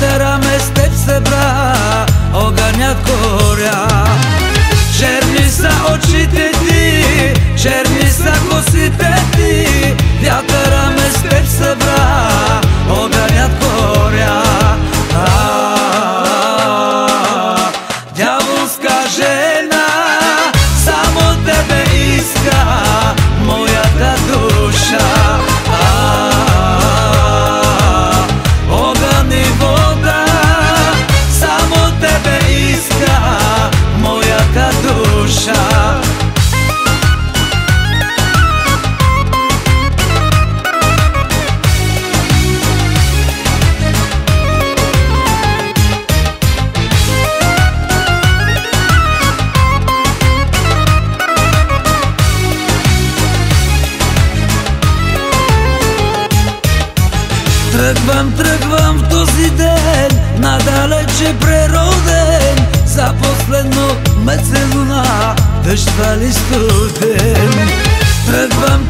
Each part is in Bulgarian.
Вятъра ме с теб събра, огънят горя. Черни са очите ти, черни са косите ти, вятъра ме с теб събра, огънят горя. Дяволска жена, само тебе иска моята душа. Огън и вода, само тебе иска моята душа. Тръгвам в този ден, надалече прероден, за последно ме целуна, дъжд вали студен.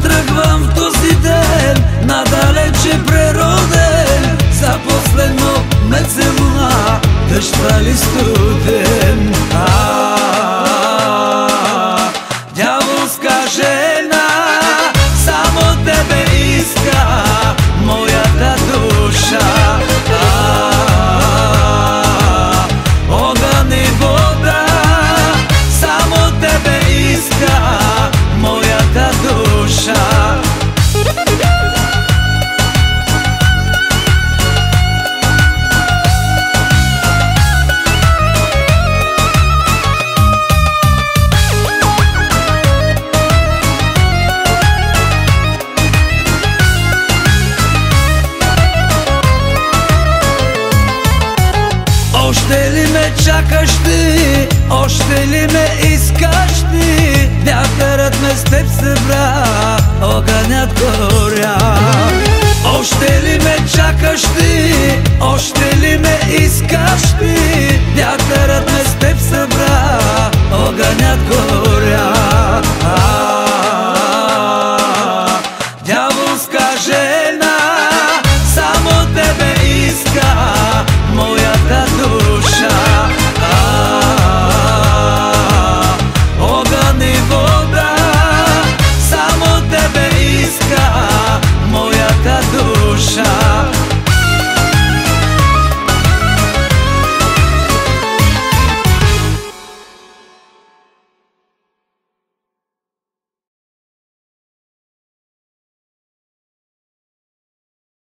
Тръгвам в този ден, надалече прероден, за последно ме целуна, дъжд вали студен. Дяволска жена, само тебе иска моята душа. Огън и вода, само тебе иска моята душа. Още ли ме чакаш ти, още ли ме искаш ти, вятърът ме с теб събра, огънят горя. Още ли ме чакаш ти, още ли ме искаш ти, вятърът